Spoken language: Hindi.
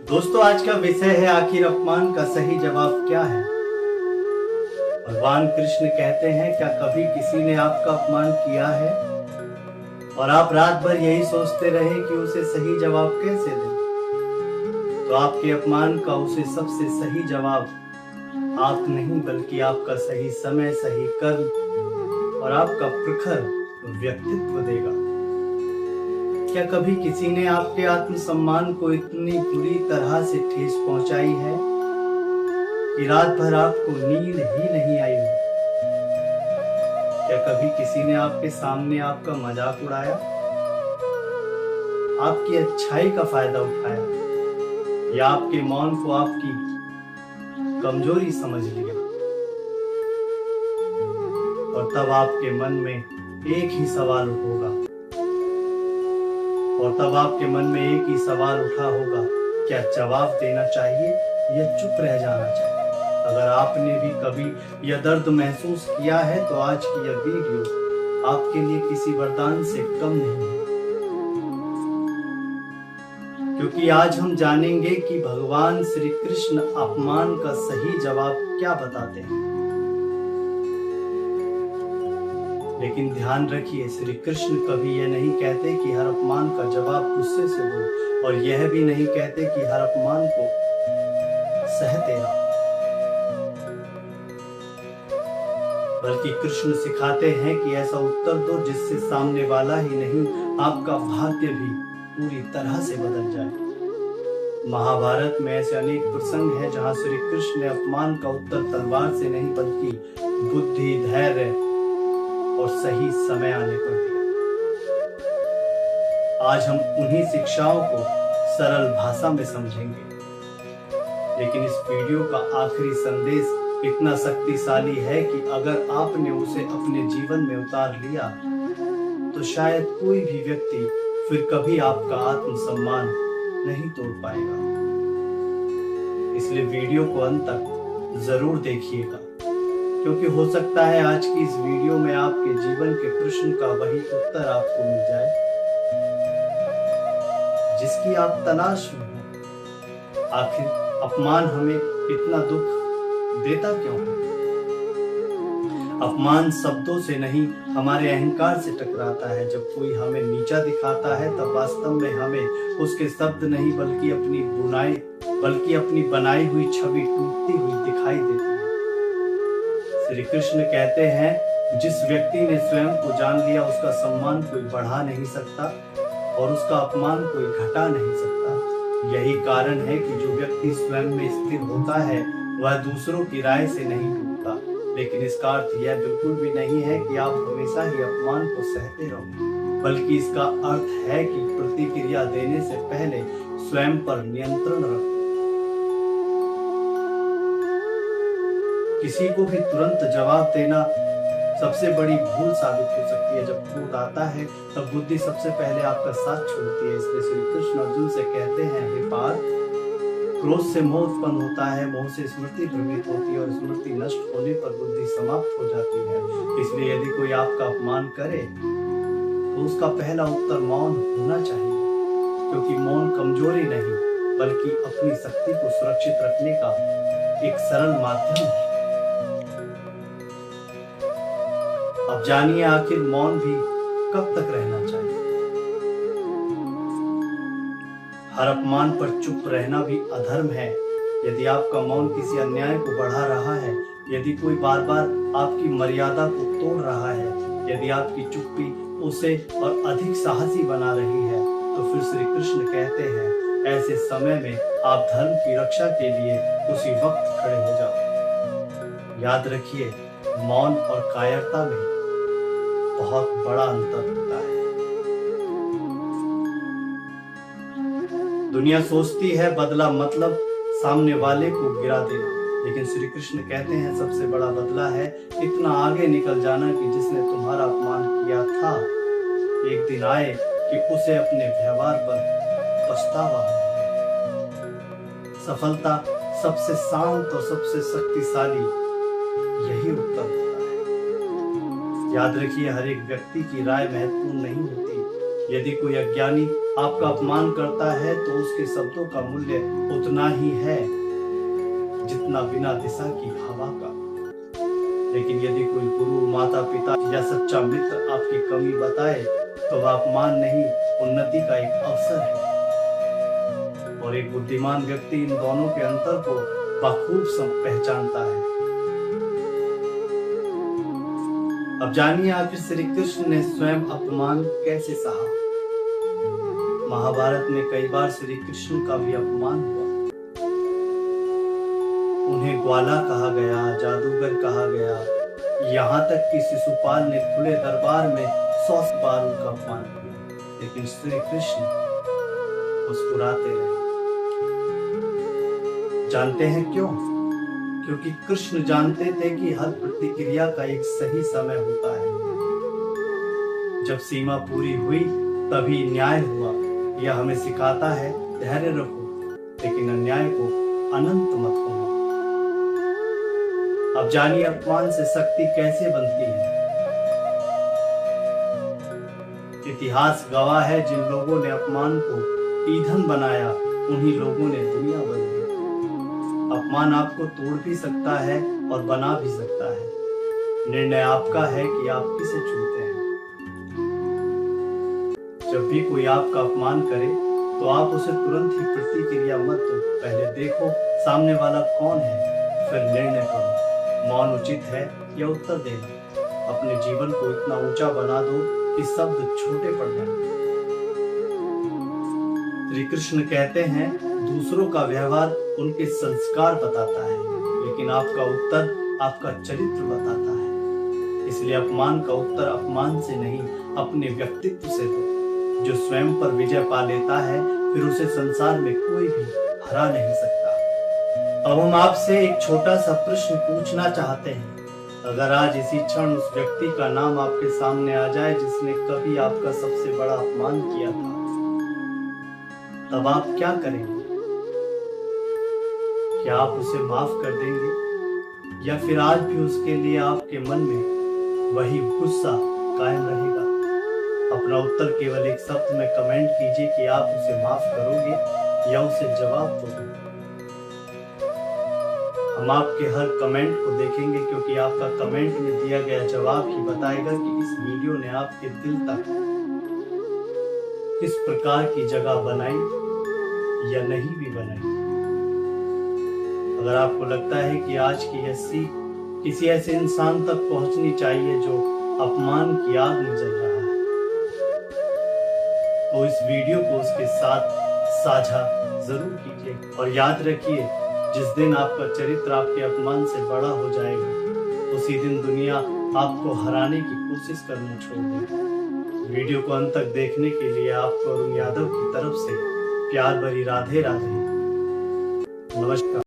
दोस्तों, आज का विषय है आखिर अपमान का सही जवाब क्या है। भगवान कृष्ण कहते हैं, क्या कभी किसी ने आपका अपमान किया है और आप रात भर यही सोचते रहे कि उसे सही जवाब कैसे दें? तो आपके अपमान का उसे सबसे सही जवाब आप नहीं बल्कि आपका सही समय, सही कर्म और आपका प्रखर व्यक्तित्व देगा। क्या कभी किसी ने आपके आत्मसम्मान को इतनी बुरी तरह से ठेस पहुंचाई है कि रात भर आपको नींद ही नहीं आई हो? क्या कभी किसी ने आपके सामने आपका मजाक उड़ाया, आपकी अच्छाई का फायदा उठाया या आपके मौन को आपकी कमजोरी समझ लिया? और तब आपके मन में एक ही सवाल उठा होगा, क्या जवाब देना चाहिए या चुप रह जाना चाहिए? अगर आपने भी कभी यह दर्द महसूस किया है तो आज की यह वीडियो आपके लिए किसी वरदान से कम नहीं है, क्योंकि आज हम जानेंगे कि भगवान श्री कृष्ण अपमान का सही जवाब क्या बताते हैं। लेकिन ध्यान रखिए, श्री कृष्ण कभी यह नहीं कहते कि हर अपमान का जवाब गुस्से से दो, और यह भी नहीं कहते कि हर अपमान को सहते रहो, बल्कि कृष्ण सिखाते हैं कि ऐसा उत्तर दो जिससे सामने वाला ही नहीं, आपका भाग्य भी पूरी तरह से बदल जाए। महाभारत में ऐसे अनेक प्रसंग हैं जहां श्री कृष्ण ने अपमान का उत्तर तलवार से नहीं बल्कि बुद्धि, धैर्य और सही समय आने पर दिया। आज हम उन्हीं शिक्षाओं को सरल भाषा में समझेंगे, लेकिन इस वीडियो का आखिरी संदेश इतना शक्तिशाली है कि अगर आपने उसे अपने जीवन में उतार लिया तो शायद कोई भी व्यक्ति फिर कभी आपका आत्मसम्मान नहीं तोड़ पाएगा। इसलिए वीडियो को अंत तक जरूर देखिएगा, क्योंकि हो सकता है आज की इस वीडियो में आपके जीवन के प्रश्न का वही उत्तर आपको मिल जाए जिसकी आप तलाश में हो। आखिर अपमान हमें इतना दुख देता क्यों है? अपमान शब्दों से नहीं, हमारे अहंकार से टकराता है। जब कोई हमें नीचा दिखाता है तब वास्तव में हमें उसके शब्द नहीं बल्कि अपनी बनाई हुई छवि टूटती हुई दिखाई देती है। श्री कृष्ण कहते हैं, जिस व्यक्ति ने स्वयं को जान लिया उसका सम्मान कोई बढ़ा नहीं सकता और उसका अपमान कोई घटा नहीं सकता। यही कारण है कि जो व्यक्ति स्वयं में स्थिर होता है वह दूसरों की राय से नहीं टूटता। लेकिन इसका अर्थ यह बिल्कुल भी नहीं है कि आप हमेशा ही अपमान को सहते रहो, बल्कि इसका अर्थ है कि प्रतिक्रिया देने से पहले स्वयं पर नियंत्रण रखो। किसी को भी तुरंत जवाब देना सबसे बड़ी भूल साबित हो सकती है। जब क्रोध आता है तब बुद्धि सबसे पहले आपका साथ छोड़ती है। इसलिए श्री कृष्ण अर्जुन से कहते हैं, हे पार्थ, क्रोध से मोह उत्पन्न होता है, मोह से स्मृति भ्रमित होती है और स्मृति नष्ट होने पर बुद्धि समाप्त हो जाती है। इसलिए यदि कोई आपका अपमान करे तो उसका पहला उत्तर मौन होना चाहिए, क्योंकि मौन कमजोरी नहीं बल्कि अपनी शक्ति को सुरक्षित रखने का एक सरल माध्यम है। अब जानिए, आखिर मौन भी कब तक रहना चाहिए। हर अपमान पर चुप रहना भी अधर्म है। यदि आपका मौन किसी अन्याय को बढ़ा रहा है, यदि कोई बार बार आपकी मर्यादा को तोड़ रहा है, यदि आपकी चुप्पी उसे और अधिक साहसी बना रही है, तो फिर श्री कृष्ण कहते हैं, ऐसे समय में आप धर्म की रक्षा के लिए उसी वक्त खड़े हो जाओ। याद रखिए, मौन और कायरता में बहुत बड़ा अंतर होता है। दुनिया सोचती है बदला मतलब सामने वाले को गिरा देना, लेकिन श्री कृष्ण कहते हैं सबसे बड़ा बदला है इतना आगे निकल जाना कि जिसने तुम्हारा अपमान किया था एक दिन आए कि उसे अपने व्यवहार पर पछतावा हो। सफलता सबसे शांत और सबसे शक्तिशाली यही उत्तर होता है। याद रखिए, हर एक व्यक्ति की राय महत्वपूर्ण नहीं होती। यदि कोई अज्ञानी आपका अपमान करता है तो उसके शब्दों का मूल्य उतना ही है जितना बिना दिशा की हवा का। लेकिन यदि कोई गुरु, माता पिता या सच्चा मित्र आपकी कमी बताए तो वह अपमान नहीं, उन्नति का एक अवसर है। और एक बुद्धिमान व्यक्ति इन दोनों के अंतर को बखूब पहचानता है। अब जानिए आखिर श्री कृष्ण ने स्वयं अपमान कैसे सहा। महाभारत में कई बार श्री कृष्ण का भी अपमान हुआ। उन्हें ग्वाला कहा गया, जादूगर कहा गया, यहाँ तक कि शिशुपाल ने खुले दरबार में 100 बार उनका अपमान किया, लेकिन श्री कृष्ण मुस्कुराते रहे। जानते हैं क्यों? क्योंकि कृष्ण जानते थे कि हर प्रतिक्रिया का एक सही समय होता है। जब सीमा पूरी हुई तभी न्याय हुआ। यह हमें सिखाता है धैर्य रखो, लेकिन अन्याय को अनंत मत करो। अब जानिए अपमान से शक्ति कैसे बनती है। इतिहास गवाह है, जिन लोगों ने अपमान को ईंधन बनाया उन्हीं लोगों ने दुनिया बदली। अपमान आपको तोड़ भी सकता है और बना भी सकता है। निर्णय आपका है कि आप किसे चुनते हैं। जब भी कोई आपका अपमान करे तो आप उसे तुरंत ही प्रतिक्रिया मत दो। पहले देखो सामने वाला कौन है, फिर निर्णय करो मौन उचित है या उत्तर देना। अपने जीवन को इतना ऊंचा बना दो कि शब्द छोटे पड़ जाएं। श्री कृष्ण कहते हैं दूसरों का व्यवहार उनके संस्कार बताता है, लेकिन आपका उत्तर आपका चरित्र बताता है। इसलिए अपमान का उत्तर अपमान से नहीं, अपने व्यक्तित्व से दो। जो स्वयं पर विजय पा लेता है फिर उसे संसार में कोई भी हरा नहीं सकता। अब हम आपसे एक छोटा सा प्रश्न पूछना चाहते हैं। अगर आज इसी क्षण उस व्यक्ति का नाम आपके सामने आ जाए जिसने कभी आपका सबसे बड़ा अपमान किया था, तब आप क्या करेंगे? क्या आप उसे माफ कर देंगे या फिर आज भी उसके लिए आपके मन में वही गुस्सा कायम रहेगा? अपना उत्तर केवल एक शब्द में कमेंट कीजिए कि आप उसे माफ करोगे या उसे जवाब दोगे। हम आपके हर कमेंट को देखेंगे, क्योंकि आपका कमेंट में दिया गया जवाब ही बताएगा कि इस वीडियो ने आपके दिल तक किस प्रकार की जगह बनाई या नहीं भी बनाई। अगर आपको लगता है कि आज की यह सीख किसी ऐसे इंसान तक पहुंचनी चाहिए जो अपमान की आग में जल रहा है, तो इस वीडियो को उसके साथ साझा जरूर कीजिए। और याद रखिए, जिस दिन आपका चरित्र आपके अपमान से बड़ा हो जाएगा, उसी दिन दुनिया आपको हराने की कोशिश करना छोड़ देगी। वीडियो को अंत तक देखने के लिए आपको अरुण यादव की तरफ से प्यार भरी राधे राधे। नमस्कार।